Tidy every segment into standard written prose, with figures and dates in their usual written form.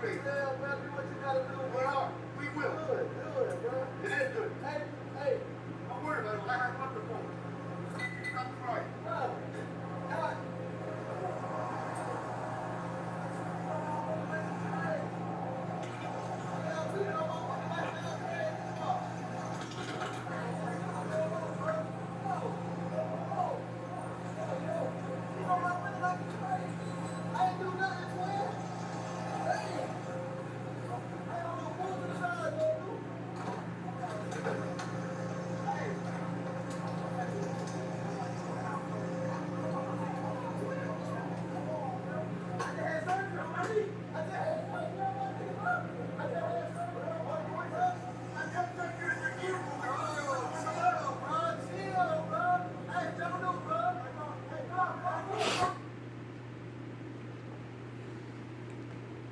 Yeah, bro, do what you gotta do, bro. We will. Good, bro. It is good. Hey. Don't worry about it. I have what the phone. That's right. Bro.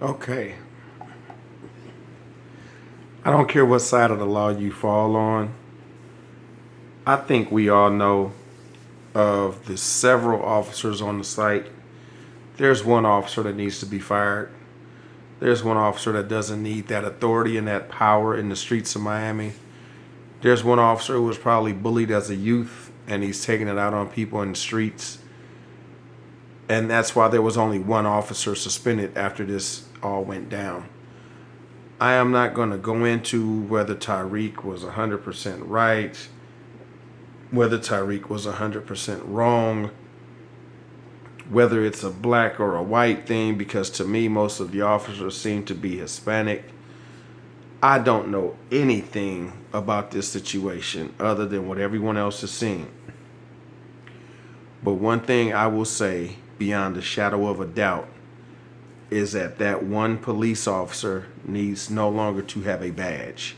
Okay. I don't care what side of the law you fall on. I think we all know of the several officers on the site. There's one officer that needs to be fired. There's one officer that doesn't need that authority and that power in the streets of Miami. There's one officer who was probably bullied as a youth and he's taking it out on people in the streets. And that's why there was only one officer suspended after this all went down. I am not going to go into whether Tyreek was 100% right, whether Tyreek was 100% wrong, whether it's a black or a white thing, because to me, most of the officers seem to be Hispanic. I don't know anything about this situation other than what everyone else is seeing. But one thing I will say beyond a shadow of a doubt is that one police officer needs no longer to have a badge.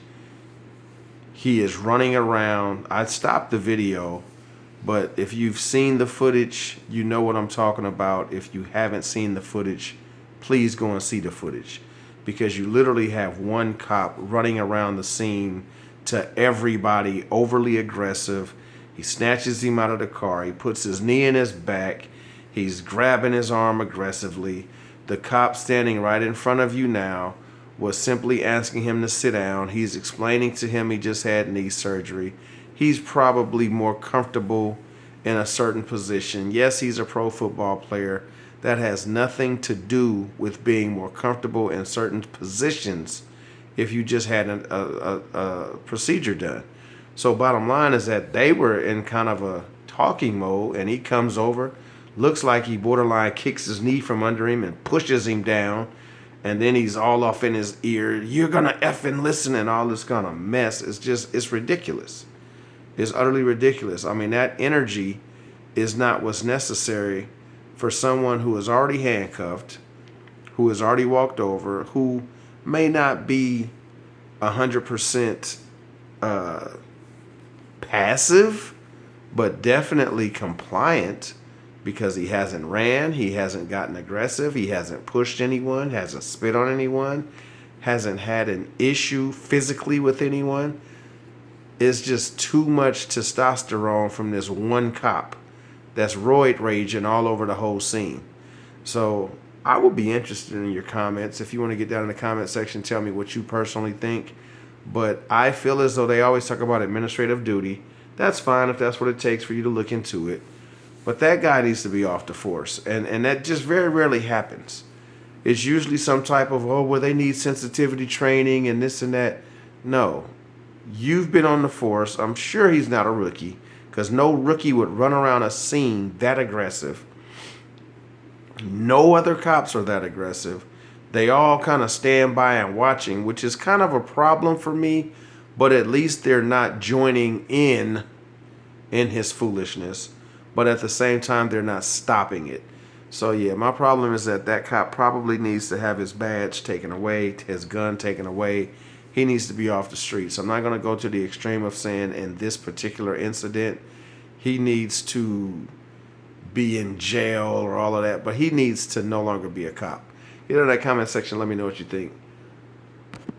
He is running around. I stopped the video, but if you've seen the footage, you know what I'm talking about. If you haven't seen the footage, please go and see the footage, because you literally have one cop running around the scene to everybody, overly aggressive. He snatches him out of the car. He puts his knee in his back. He's grabbing his arm aggressively. The cop standing right in front of you now was simply asking him to sit down. He's explaining to him he just had knee surgery. He's probably more comfortable in a certain position. Yes, he's a pro football player. That has nothing to do with being more comfortable in certain positions if you just had a procedure done. So bottom line is that they were in kind of a talking mode, and he comes over, looks like he borderline kicks his knee from under him and pushes him down. And then he's all off in his ear. You're going to effing listen, and all this kind of mess. It's ridiculous. It's utterly ridiculous. I mean, that energy is not what's necessary for someone who is already handcuffed, who has already walked over, who may not be 100% passive, but definitely compliant, because he hasn't ran, he hasn't gotten aggressive, he hasn't pushed anyone, hasn't spit on anyone, hasn't had an issue physically with anyone. It's just too much testosterone from this one cop that's roid raging all over the whole scene. So I would be interested in your comments. If you want to get down in the comment section, tell me what you personally think. But I feel as though they always talk about administrative duty. That's fine if that's what it takes for you to look into it. But that guy needs to be off the force. And that just very rarely happens. It's usually some type of, well, they need sensitivity training and this and that. No. You've been on the force. I'm sure he's not a rookie, because no rookie would run around a scene that aggressive. No other cops are that aggressive. They all kind of stand by and watching, which is kind of a problem for me. But at least they're not joining in his foolishness. But at the same time, they're not stopping it. So, yeah, my problem is that cop probably needs to have his badge taken away, his gun taken away. He needs to be off the streets. I'm not going to go to the extreme of saying in this particular incident, he needs to be in jail or all of that. But he needs to no longer be a cop. Get in that comment section. Let me know what you think.